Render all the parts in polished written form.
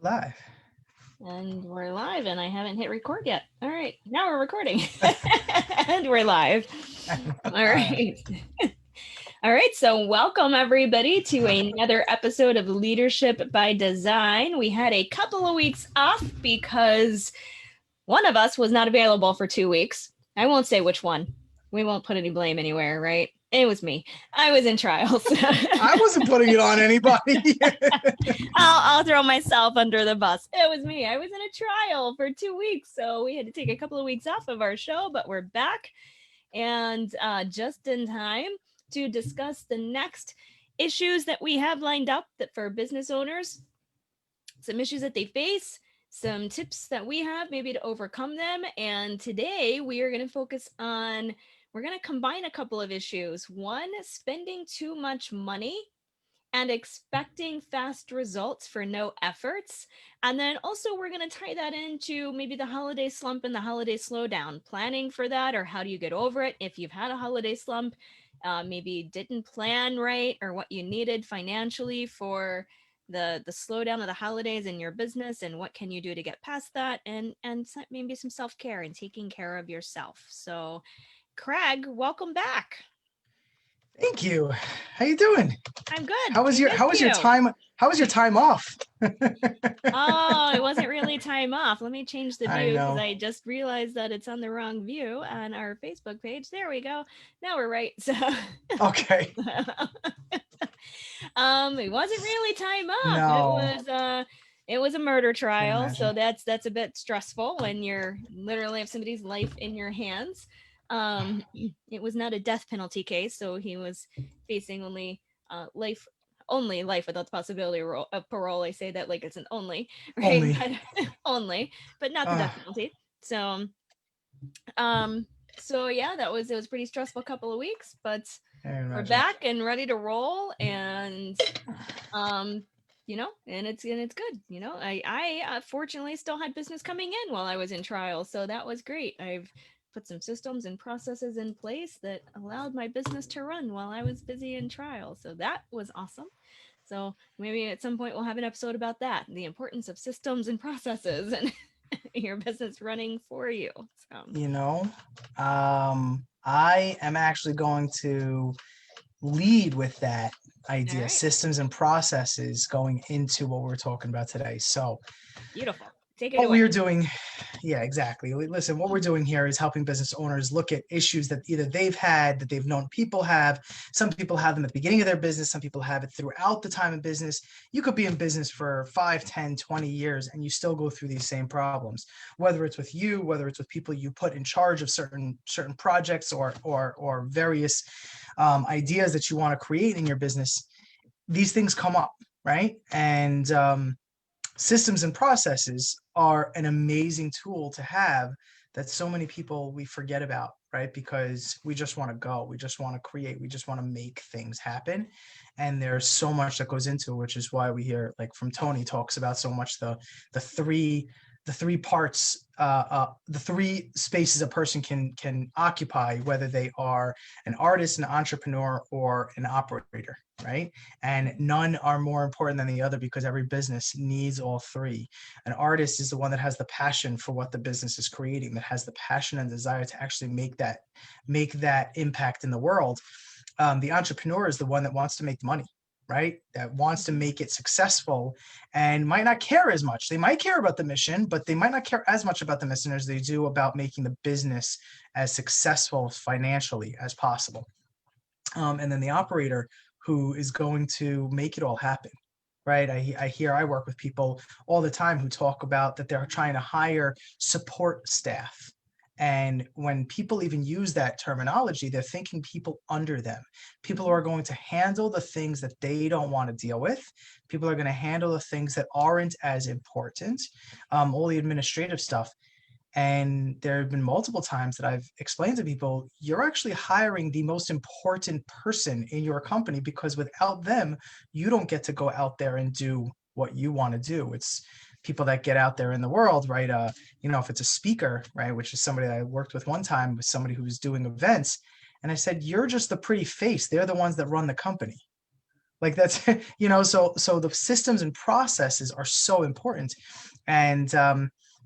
Live. And we're live, and I haven't hit record yet. All right, now we're recording. And we're live. All right. All right, so welcome everybody to another episode of Leadership by Design. We had a couple of weeks off because one of us was not available for 2 weeks. I won't say which one. We won't put any blame anywhere, right? It was me. I was in trials. I wasn't putting it on anybody. I'll throw myself under the bus. It was me. I was in a trial for 2 weeks, so we had to take a couple of weeks off of our show, but we're back and just in time to discuss the next issues that we have lined up that for business owners, some issues that they face, some tips that we have maybe to overcome them. And today we are going to focus on, we're going to combine a couple of issues. One, spending too much money and expecting fast results for no efforts. And then also we're going to tie that into maybe the holiday slump and the holiday slowdown, planning for that, or how do you get over it if you've had a holiday slump, maybe didn't plan right, or what you needed financially for the slowdown of the holidays in your business, and what can you do to get past that, and maybe some self-care and taking care of yourself. So Craig, welcome back. Thank you. How you doing? I'm good. How was your time? How was your time off? Oh, it wasn't really time off. Let me change the I view because know. I just realized that it's on the wrong view on our Facebook page. There we go. Now we're right. So Okay. it wasn't really time off. No. It was a murder Can't trial. So imagine. that's a bit stressful when you're literally have somebody's life in your hands. It was not a death penalty case, so he was facing only life without the possibility of parole. I say that like it's an only, right? Only. But only, but not the death penalty. So, so yeah, it was pretty stressful couple of weeks, but we're back and ready to roll, and and it's good. I fortunately still had business coming in while I was in trial, so that was great. I've put some systems and processes in place that allowed my business to run while I was busy in trial, so that was awesome. So maybe at some point we'll have an episode about that, the importance of systems and processes and your business running for you. So I am actually going to lead with that idea, right. systems and processes going into what we're talking about today. So Beautiful. Take it what away. we're doing, yeah, exactly. Listen, what we're doing here is helping business owners look at issues that either they've had, that they've known people have. Some people have them at the beginning of their business. Some people have it throughout the time of business. You could be in business for 5, 10, 20 years, and you still go through these same problems, whether it's with you, whether it's with people you put in charge of certain projects or various ideas that you want to create in your business. These things come up, right? And systems and processes are an amazing tool to have that so many people we forget about, right? Because we just want to go, we just want to create, we just want to make things happen. And there's so much that goes into it, which is why we hear, like from Tony, talks about so much the three parts, the three spaces a person can occupy, whether they are an artist, an entrepreneur, or an operator, right? And none are more important than the other because every business needs all three. An artist is the one that has the passion for what the business is creating, that has the passion and desire to actually make that impact in the world. The entrepreneur is the one that wants to make money, right? That wants to make it successful and might not care as much. They might care about the mission, but they might not care as much about the mission as they do about making the business as successful financially as possible. And then the operator, who is going to make it all happen, right? I work with people all the time who talk about that they're trying to hire support staff. And when people even use that terminology, they're thinking people under them. People who are going to handle the things that they don't want to deal with. People are going to handle the things that aren't as important, all the administrative stuff. And there have been multiple times that I've explained to people, you're actually hiring the most important person in your company, because without them, you don't get to go out there and do what you want to do. It's people that get out there in the world, right? If it's a speaker, right, which is somebody that I worked with one time, with somebody who was doing events. And I said, you're just the pretty face. They're the ones that run the company. Like that's, so the systems and processes are so important. And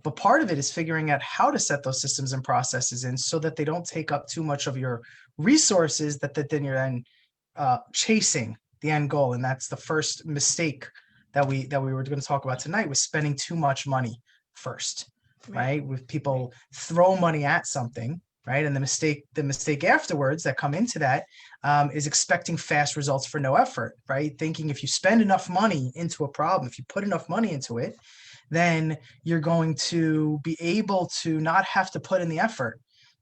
but part of it is figuring out how to set those systems and processes in so that they don't take up too much of your resources, that then you're then chasing the end goal. And that's the first mistake that we were going to talk about tonight, was spending too much money first, right? With people throw money at something, right? And the mistake afterwards that come into that is expecting fast results for no effort, right? Thinking if you spend enough money into a problem, if you put enough money into it, then you're going to be able to not have to put in the effort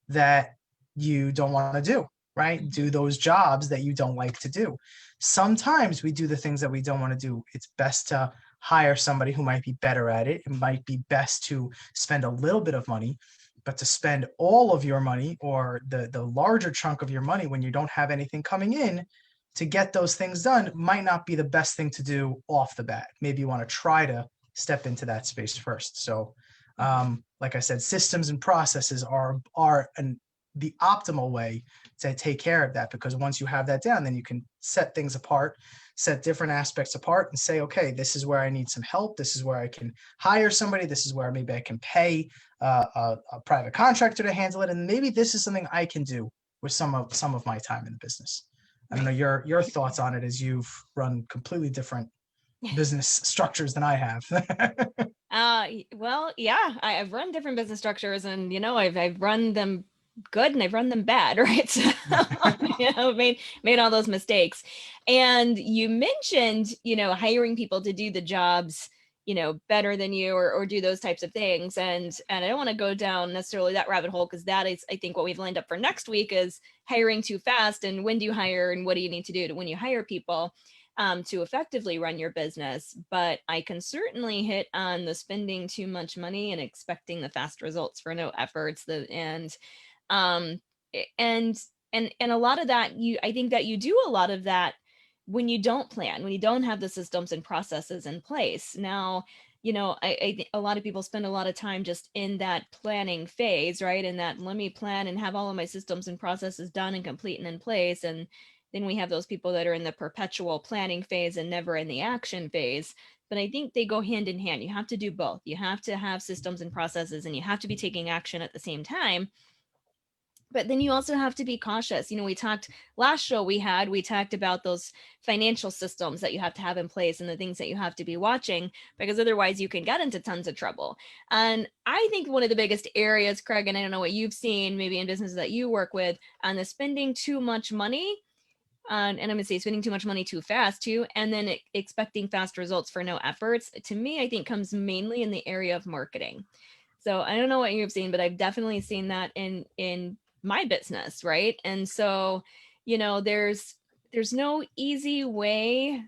that you don't want to do, right? Do those jobs that you don't like to do. Sometimes we do the things that we don't want to do. It's best to hire somebody who might be better at it. It might be best to spend a little bit of money, but to spend all of your money, or the larger chunk of your money, when you don't have anything coming in to get those things done, might not be the best thing to do off the bat. Maybe you want to try to step into that space first. So like I said, systems and processes are the optimal way to take care of that, because once you have that down, then you can set things apart, set different aspects apart, and say, okay, this is where I need some help. This is where I can hire somebody. This is where maybe I can pay a private contractor to handle it, and maybe this is something I can do with some of my time in the business. I don't know your thoughts on it, as you've run completely different business structures than I have. Well, yeah, I've run different business structures, and I've run them good and I've run them bad, right? So, made all those mistakes. And you mentioned, hiring people to do the jobs, better than you, or do those types of things. And I don't want to go down necessarily that rabbit hole, because that is, I think, what we've lined up for next week is hiring too fast, and when do you hire, and what do you need to do when you hire people to effectively run your business. But I can certainly hit on the spending too much money and expecting the fast results for no efforts. Um, and and a lot of that, I think that you do a lot of that when you don't plan, when you don't have the systems and processes in place. Now, a lot of people spend a lot of time just in that planning phase, right? And that, let me plan and have all of my systems and processes done and complete and in place. And then we have those people that are in the perpetual planning phase and never in the action phase. But I think they go hand in hand. You have to do both. You have to have systems and processes, and you have to be taking action at the same time. But then you also have to be cautious. We talked last show we talked about those financial systems that you have to have in place, and the things that you have to be watching, because otherwise you can get into tons of trouble. And I think one of the biggest areas, Craig, and I don't know what you've seen maybe in businesses that you work with, on the spending too much money, and I'm going to say spending too much money too fast too, and then expecting fast results for no efforts, to me, I think comes mainly in the area of marketing. So I don't know what you've seen, but I've definitely seen that in my business, right? And so, there's no easy way.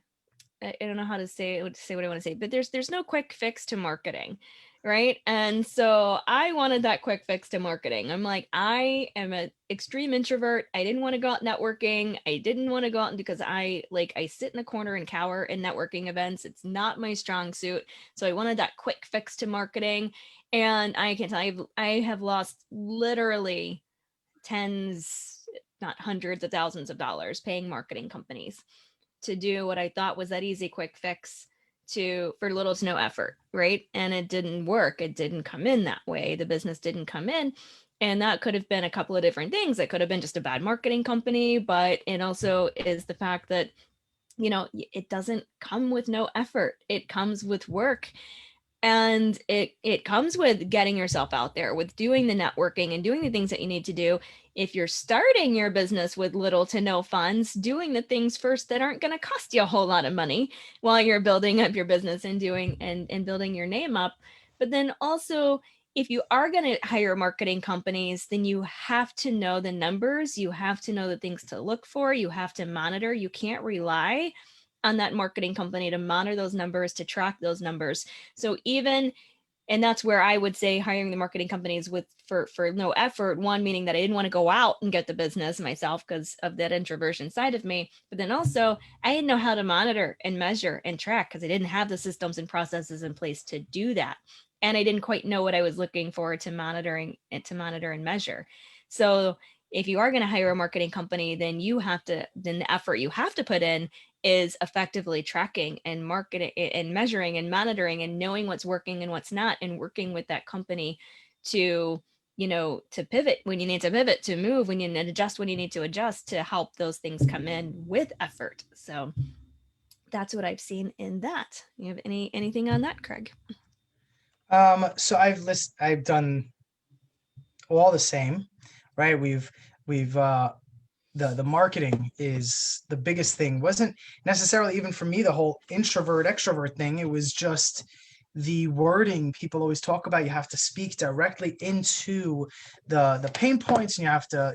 I don't know how to say what I want to say, but there's no quick fix to marketing, right? And so I wanted that quick fix to marketing. I'm like, I am an extreme introvert. I didn't want to go out networking. I didn't want to go out, because I sit in the corner and cower in networking events. It's not my strong suit. So I wanted that quick fix to marketing. And I can tell you, I have lost literally tens, not hundreds of thousands of dollars paying marketing companies to do what I thought was that easy quick fix for little to no effort, right? And it didn't work. It didn't come in that way. The business didn't come in. And that could have been a couple of different things. It could have been just a bad marketing company, but it also is the fact that, it doesn't come with no effort. It comes with work. And it comes with getting yourself out there, with doing the networking and doing the things that you need to do. If you're starting your business with little to no funds, doing the things first that aren't going to cost you a whole lot of money while you're building up your business and doing and building your name up. But then also, if you are going to hire marketing companies, then you have to know the numbers. You have to know the things to look for. You have to monitor. You can't rely on that marketing company to monitor those numbers, to track those numbers. So and that's where I would say hiring the marketing companies for no effort. One, meaning that I didn't want to go out and get the business myself because of that introversion side of me. But then also, I didn't know how to monitor and measure and track, because I didn't have the systems and processes in place to do that. And I didn't quite know what I was looking for to monitor and measure. So if you are going to hire a marketing company, then the effort you have to put in is effectively tracking and marketing and measuring and monitoring and knowing what's working and what's not, and working with that company to, to pivot when you need to pivot, to move when you need to adjust, when you need to adjust, to help those things come in with effort. So that's what I've seen in that. You have anything on that, Craig? So I've done all the same, right? The marketing is the biggest thing. Wasn't necessarily even for me the whole introvert extrovert thing. It was just the wording. People always talk about you have to speak directly into the pain points, and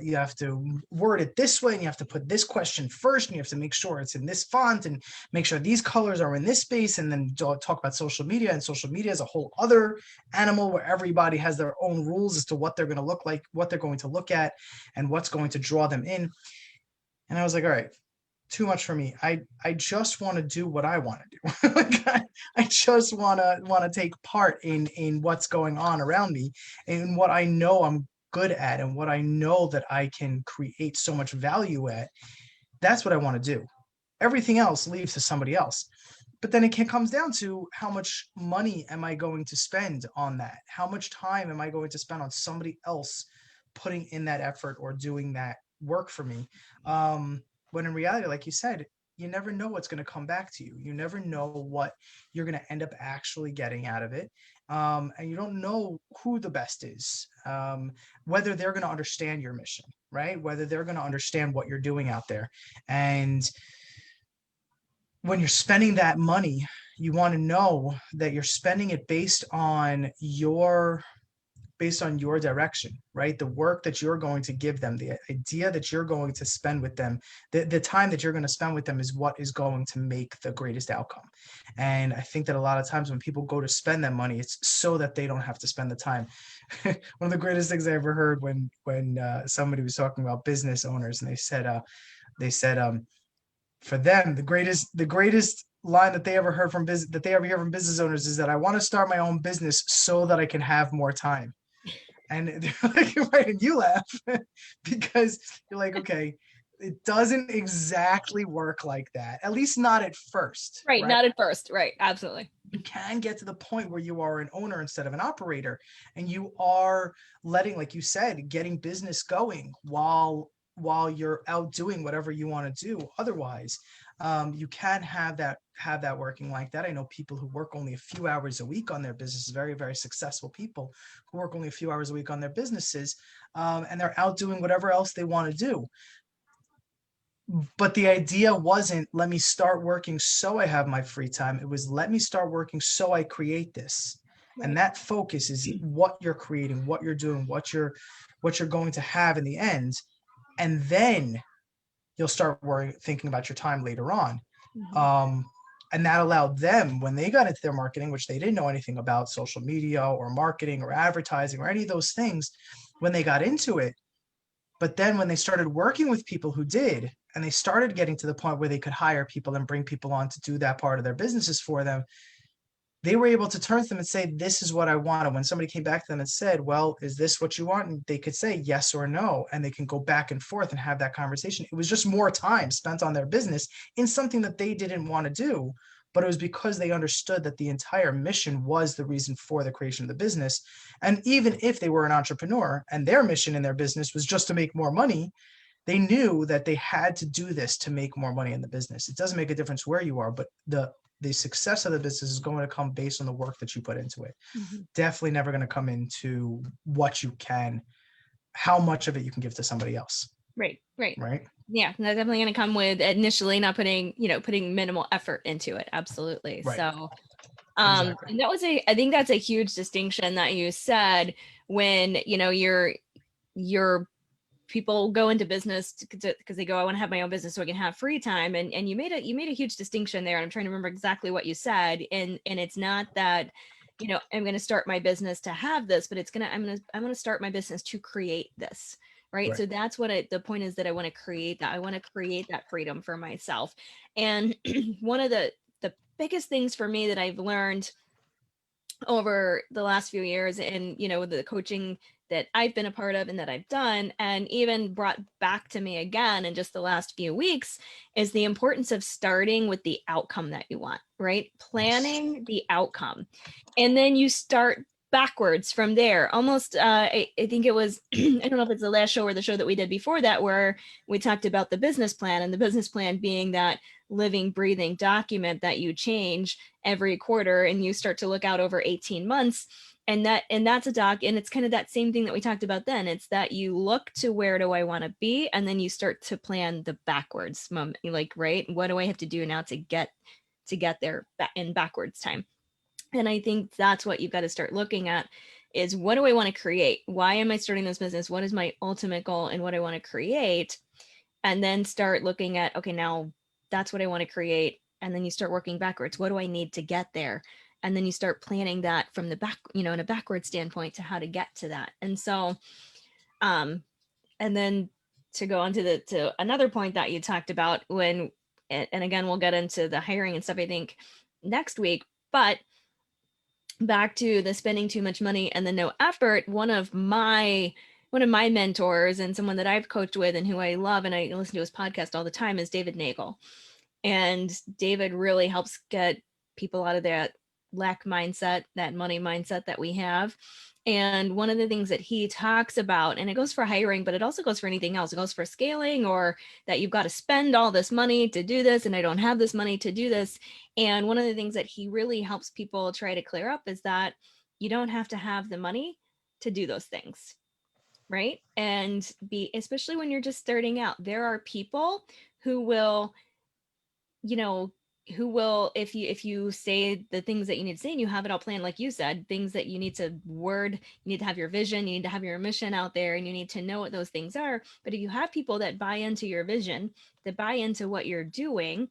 you have to word it this way, and you have to put this question first, and you have to make sure it's in this font, and make sure these colors are in this space, and then talk about social media. And social media is a whole other animal where everybody has their own rules as to what they're going to look like, what they're going to look at, and what's going to draw them in. And I was like, all right, too much for me. I just want to do what I want to do. Like I just want to take part in what's going on around me, and what I know I'm good at, and what I know that I can create so much value at. That's what I want to do. Everything else leaves to somebody else. But then comes down to how much money am I going to spend on that? How much time am I going to spend on somebody else putting in that effort or doing that work for me? When in reality, like you said, you never know what's going to come back to you. You never know what you're going to end up actually getting out of it. And you don't know who the best is, whether they're going to understand your mission, right? Whether they're going to understand what you're doing out there. And when you're spending that money, you want to know that you're spending it based on your direction, right? The work that you're going to give them, the idea that you're going to spend with them, the time that you're going to spend with them is what is going to make the greatest outcome. And I think that a lot of times when people go to spend that money, it's so that they don't have to spend the time. One of the greatest things I ever heard when somebody was talking about business owners, and they said for them, the greatest line that they ever heard from that they ever hear from business owners is that I want to start my own business so that I can have more time. And they're like, right, and you laugh because you're like, okay, it doesn't exactly work like that. At least not at first. Right, not at first. Right, absolutely. You can get to the point where you are an owner instead of an operator, and you are letting, like you said, getting business going while you're out doing whatever you want to do. Otherwise, you can have that working like that. I know people who work only a few hours a week on their business, very, very successful people who work only a few hours a week on their businesses, and they're out doing whatever else they want to do. But the idea wasn't, let me start working so I have my free time. It was, let me start working so I create this. Right. And that focus is what you're creating, what you're doing, what you're going to have in the end. And then you'll start thinking about your time later on. Mm-hmm. And that allowed them, when they got into their marketing, which they didn't know anything about social media or marketing or advertising or any of those things when they got into it. But then when they started working with people who did, and they started getting to the point where they could hire people and bring people on to do that part of their businesses for them, they were able to turn to them and say, this is what I want. And when somebody came back to them and said, well, is this what you want? And they could say yes or no, and they can go back and forth and have that conversation. It was just more time spent on their business in something that they didn't want to do, but it was because they understood that the entire mission was the reason for the creation of the business. And even if they were an entrepreneur and their mission in their business was just to make more money, they knew that they had to do this to make more money in the business. It doesn't make a difference where you are, but the success of the business is going to come based on the work that you put into it. Mm-hmm. Definitely never going to come into how much of it you can give to somebody else. Right. Yeah, that's definitely going to come with initially not putting minimal effort into it. Absolutely. Right. So, exactly. And I think that's a huge distinction that you said when, your people go into business because they go, I want to have my own business so I can have free time. And you made a huge distinction there. And I'm trying to remember exactly what you said. And it's not that, I'm going to start my business to have this, but I'm going to start my business to create this. Right. So that's what the point is, that I want to create that. I want to create that freedom for myself. And one of the biggest things for me that I've learned over the last few years and, the coaching that I've been a part of and that I've done, and even brought back to me again in just the last few weeks, is the importance of starting with the outcome that you want, right? Planning the outcome. And then you start backwards from there. Almost, I think it was, I don't know if it's the last show or the show that we did before that, where we talked about the business plan, and the business plan being that living, breathing document that you change every quarter, and you start to look out over 18 months. And that's a doc, and it's kind of that same thing that we talked about then. It's that you look to where do I want to be, and then you start to plan the backwards moment, like, right, what do I have to do now to get there in backwards time. And I think that's what you've got to start looking at, is what do I want to create? Why am I starting this business? What is my ultimate goal and what I want to create? And then start looking at, okay, now that's what I want to create. And then you start working backwards. What do I need to get there? And then you start planning that from the back, in a backward standpoint to how to get to that. And so, and then to go on to another point that you talked about and again, we'll get into the hiring and stuff, I think, next week, but back to the spending too much money and the no effort, one of my mentors and someone that I've coached with and who I love and I listen to his podcast all the time is David Nagel. And David really helps get people out of that lack mindset, that money mindset that we have. And one of the things that he talks about, and it goes for hiring, but it also goes for anything else. It goes for scaling, or that you've got to spend all this money to do this, and I don't have this money to do this. And one of the things that he really helps people try to clear up is that you don't have to have the money to do those things, right? And especially when you're just starting out, there are people who will, if you say the things that you need to say and you have it all planned, like you said, things that you need to word, you need to have your vision, you need to have your mission out there, and you need to know what those things are. But if you have people that buy into your vision, that buy into what you're doing,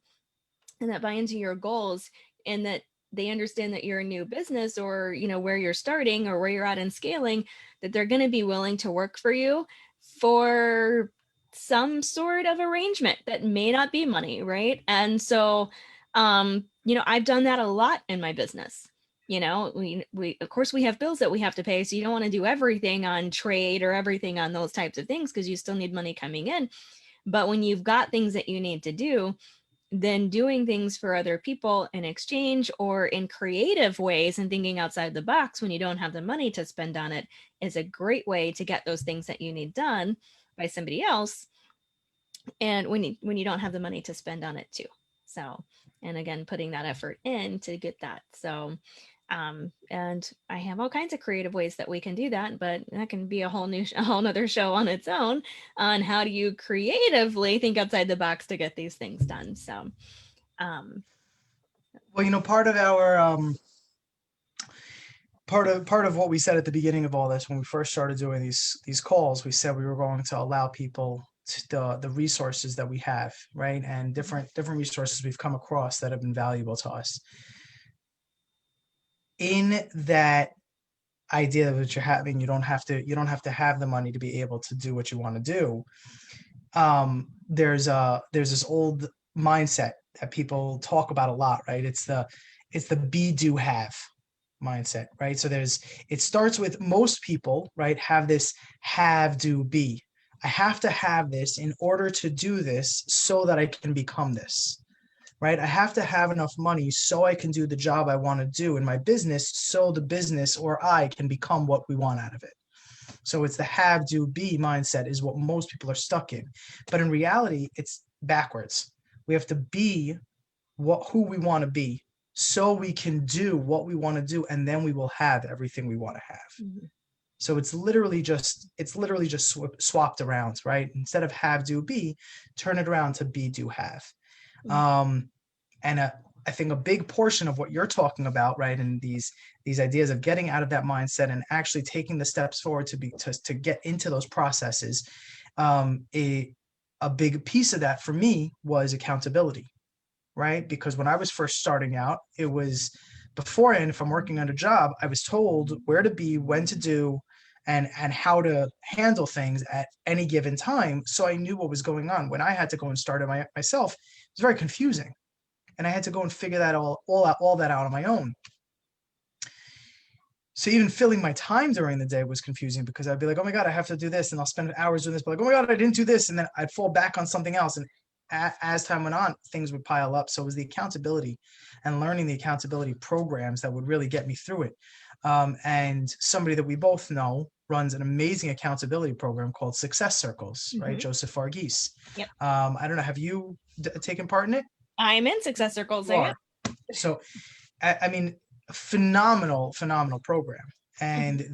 and that buy into your goals, and that they understand that you're a new business, or where you're starting or where you're at in scaling, that they're going to be willing to work for you for some sort of arrangement that may not be money, right? And so I've done that a lot in my business. We of course we have bills that we have to pay, so you don't want to do everything on trade or everything on those types of things, because you still need money coming in. But when you've got things that you need to do, then doing things for other people in exchange or in creative ways and thinking outside the box when you don't have the money to spend on it is a great way to get those things that you need done by somebody else, and when you don't have the money to spend on it too. So, and again, putting that effort in to get that. So, and I have all kinds of creative ways that we can do that, but that can be a whole nother show on its own on how do you creatively think outside the box to get these things done. So, well, part of our part of what we said at the beginning of all this, when we first started doing these calls, we said we were going to allow people the resources that we have, right? And different resources we've come across that have been valuable to us. In that idea that you're having, you don't have to have the money to be able to do what you want to do. There's this old mindset that people talk about a lot, right? It's the be, do, have mindset, right? So it starts with most people, right, have this have, do, be. I have to have this in order to do this so that I can become this, right? I have to have enough money so I can do the job I want to do in my business, so the business or I can become what we want out of it. So it's the have, do, be mindset is what most people are stuck in. But in reality, it's backwards. We have to be who we want to be so we can do what we want to do, and then we will have everything we want to have. Mm-hmm. So it's literally just swapped around, right? Instead of have, do, be, turn it around to be, do, have. Mm-hmm. I think a big portion of what you're talking about, right, and these ideas of getting out of that mindset and actually taking the steps forward to get into those processes, a big piece of that for me was accountability, right? Because when I was first starting out, it was beforehand, if I'm working on a job, I was told where to be, when to do, and how to handle things at any given time. So I knew what was going on. When I had to go and start it myself, it was very confusing. And I had to go and figure that all that out on my own. So even filling my time during the day was confusing because I'd be like, oh my God, I have to do this. And I'll spend hours doing this, but like, oh my God, I didn't do this. And then I'd fall back on something else. And as time went on, things would pile up. So it was the accountability and learning the accountability programs that would really get me through it. And somebody that we both know runs an amazing accountability program called Success Circles, right? Joseph Farghese. Yep. I don't know. Have you taken part in it? I'm in Success Circles. You are. So, I mean, phenomenal program, and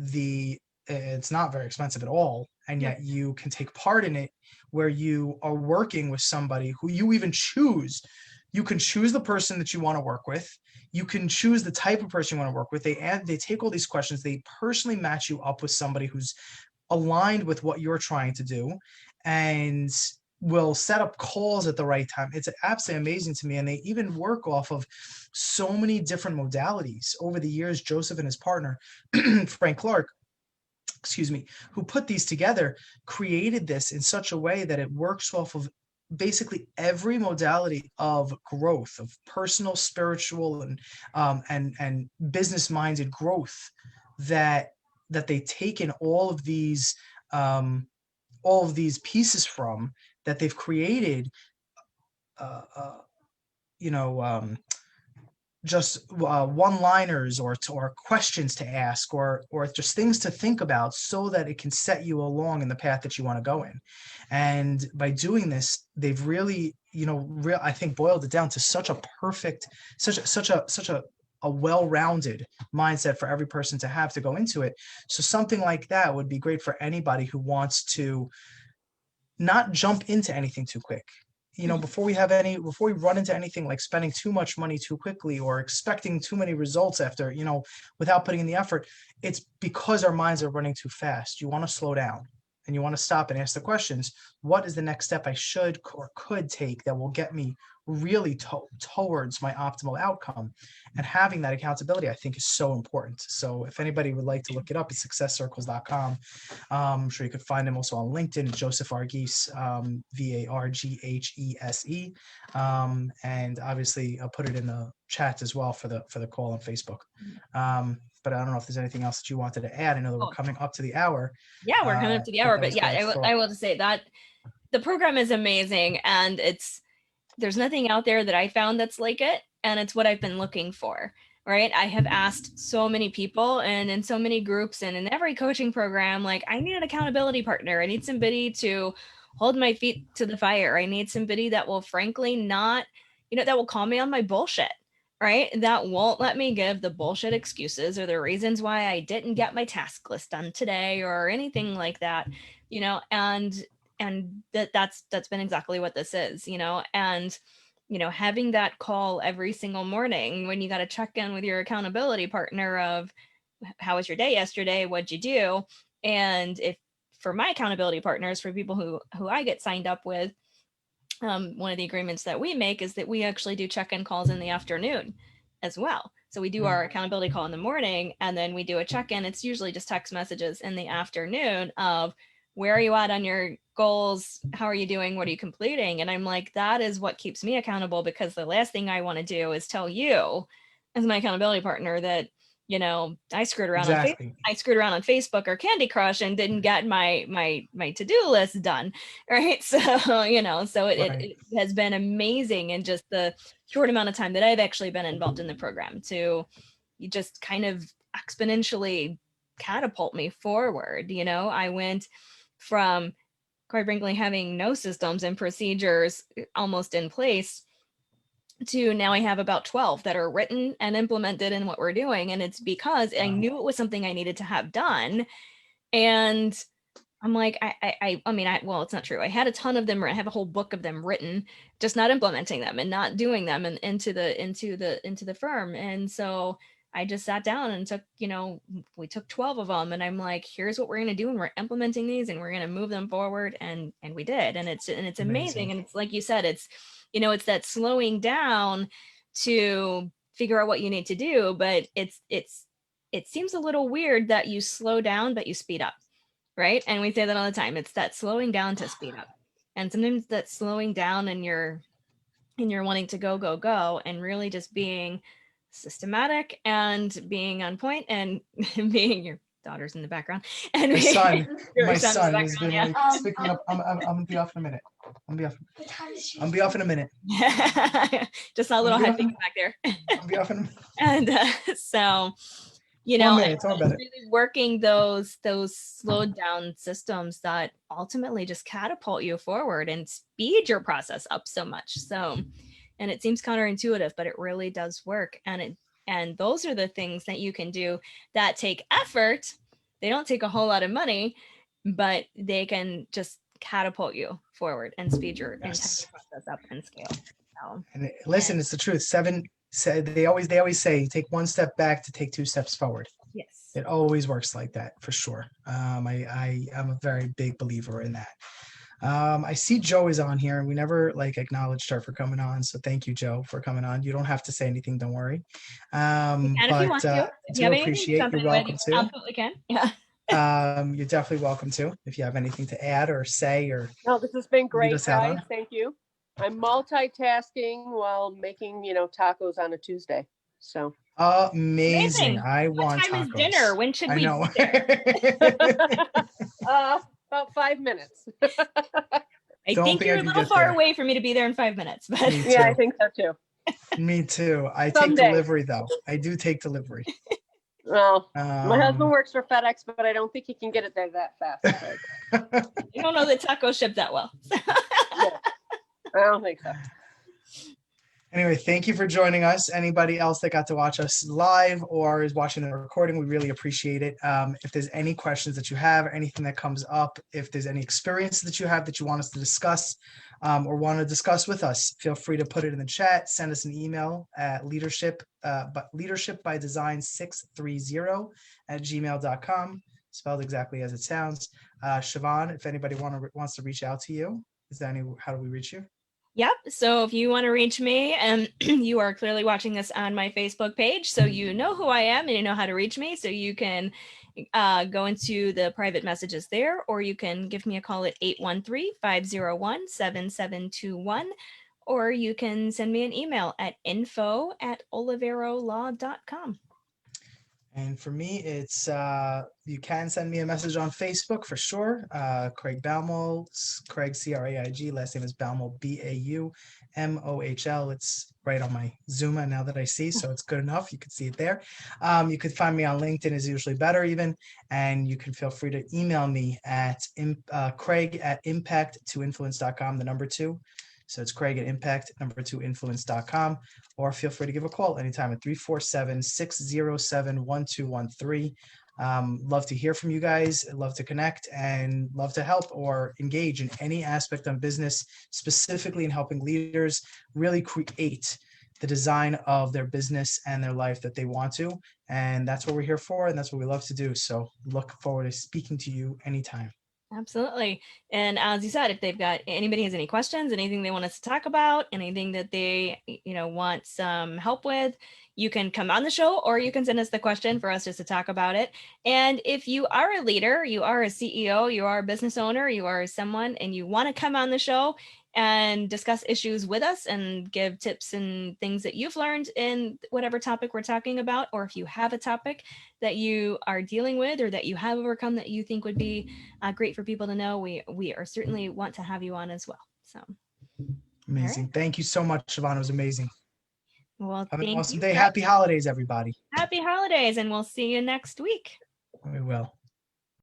it's not very expensive at all, and yet you can take part in it where you are working with somebody who you even choose. You can choose the person that you want to work with. You can choose the type of person you want to work with. They take all these questions, they personally match you up with somebody who's aligned with what you're trying to do, and will set up calls at the right time. It's absolutely amazing to me. And they even work off of so many different modalities. Over the years, Joseph and his partner, Frank Clark, excuse me, who put these together, created this in such a way that it works off of basically every modality of growth, of personal, spiritual, and business minded growth, that they take in all of these pieces from, that they've created, just one-liners or questions to ask, or just things to think about, so that it can set you along in the path that you want to go in. And by doing this, they've really, I think, boiled it down to such a perfect, such a well-rounded mindset for every person to have to go into it. So something like that would be great for anybody who wants to not jump into anything too quick. Before we run into anything like spending too much money too quickly, or expecting too many results after, without putting in the effort, it's because our minds are running too fast. You want to slow down, and you want to stop and ask the questions: what is the next step I should or could take that will get me really towards my optimal outcome? And having that accountability, I think, is so important. So if anybody would like to look it up, it's successcircles.com. I'm sure you could find him also on LinkedIn, Joseph Farghese, Varghese. And obviously I'll put it in the chat as well for the call on Facebook. But I don't know if there's anything else that you wanted to add. I know that we're coming up to the hour. Yeah, we're coming up to the hour, but yeah, I will just say that the program is amazing, and there's nothing out there that I found that's like it, and it's what I've been looking for, right? I have asked so many people, and in so many groups, and in every coaching program, like, I need an accountability partner. I need somebody to hold my feet to the fire. I need somebody that will frankly not, that will call me on my bullshit, right? That won't let me give the bullshit excuses or the reasons why I didn't get my task list done today or anything like that, and that's been exactly what this is, and having that call every single morning when you got to check in with your accountability partner of, how was your day yesterday, what'd you do? And if, for my accountability partners, for people who I get signed up with, one of the agreements that we make is that we actually do check-in calls in the afternoon as well. So we do our accountability call in the morning, and then we do a check-in. It's usually just text messages in the afternoon of, where are you at on your goals? How are you doing? What are you completing? And I'm like, that is what keeps me accountable, because the last thing I want to do is tell you as my accountability partner that, I screwed around on Facebook or Candy Crush and didn't get my to-do list done. Right. So, it has been amazing in just the short amount of time that I've actually been involved in the program to just kind of exponentially catapult me forward. I went from, quite frankly, having no systems and procedures almost in place to now I have about 12 that are written and implemented in what we're doing. And it's because I knew it was something I needed to have done. And I'm like, well, it's not true. I had a ton of them. I have a whole book of them written, just not implementing them and not doing them into the firm. And so I just sat down and took, we took 12 of them, and I'm like, here's what we're going to do. And we're implementing these, and we're going to move them forward. And we did. And it's amazing. And it's like you said, it's that slowing down to figure out what you need to do. But it seems a little weird that you slow down, but you speed up. Right. And we say that all the time. It's that slowing down to speed up. And sometimes that slowing down and you're wanting to go, and really just being systematic and being on point and being your daughter's in the background and My being son, your my son in the son has been background, like speaking up. I'm gonna be off in a minute. I'm gonna be off. I'm be off in a minute. yeah. Just saw a little I'm be head off peeking in, back there. I'll be off in And so, you 1 know, minute. It's all better. really working those slowed down systems that ultimately just catapult you forward and speed your process up so much. So, and it seems counterintuitive, but it really does work. And those are the things that you can do that take effort. They don't take a whole lot of money, but they can just catapult you forward and speed your entire Yes. process up and scale. So, And listen, it's the truth. They always say take one step back to take 2 steps forward. yes. It always works like that for sure. I'm a very big believer in that. I see Joe is on here and we never like acknowledged her for coming on. So thank you, Joe, for coming on. You don't have to say anything. Don't worry. You can if you want to. I If you have do anything to appreciate jump you're in with, welcome you to. absolutely can. Yeah. You're definitely welcome to if you have anything to add or say or No, this has been great, us out guys. on. Thank you. I'm multitasking while making, tacos on a Tuesday. So Amazing. I What want time is tacos. dinner? When should I we know. be there? about 5 minutes. I Don't think think you're I a can little get far there. away for me to be there in 5 minutes, but Me Yeah, I too. think so too. Me too. I take Someday. delivery though. I do take delivery. Well, my husband Um, works for FedEx, but I don't think he can get it there that fast. you don't know the taco ship that well. I don't think so. Anyway, thank you for joining us. Anybody else that got to watch us live or is watching the recording, we really appreciate it. If there's any questions that you have, anything that comes up, if there's any experience that you have that you want us to discuss or want to discuss with us, feel free to put it in the chat. Send us an email at leadershipbydesign630 at gmail.com, spelled exactly as it sounds. Siobhan, if anybody wants to reach out to you, how do we reach you? Yep. So if you want to reach me, and you are clearly watching this on my Facebook page, so you know who I am and you know how to reach me. So you can go into the private messages there, or you can give me a call at 813-501-7721, or you can send me an email at info@oliverolaw.com. And for me, it's you can send me a message on Facebook for sure. Craig Baumol, Craig Craig, last name is Baumol Baumohl. It's right on my Zuma now that I see, so it's good enough. You can see it there. You could find me on LinkedIn is usually better even, and you can feel free to email me at Craig@impact2influence.com, the number 2. So it's Craig at impact2influence.com, or feel free to give a call anytime at 347-607-1213. Love to hear from you guys, love to connect, and love to help or engage in any aspect of business, specifically in helping leaders really create the design of their business and their life that they want to. And that's what we're here for, and that's what we love to do. So look forward to speaking to you anytime. Absolutely. And as you said, if anybody has any questions, anything they want us to talk about, anything that they, want some help with, you can come on the show, or you can send us the question for us just to talk about it. And if you are a leader, you are a CEO, you are a business owner, you are someone, and you want to come on the show and discuss issues with us and give tips and things that you've learned in whatever topic we're talking about, or if you have a topic that you are dealing with or that you have overcome that you think would be great for people to know, we are certainly want to have you on as well. So amazing. Right. Thank you so much, Siobhan. It was amazing. Well, have an awesome day. Happy holidays, everybody. Happy holidays, and we'll see you next week. We will.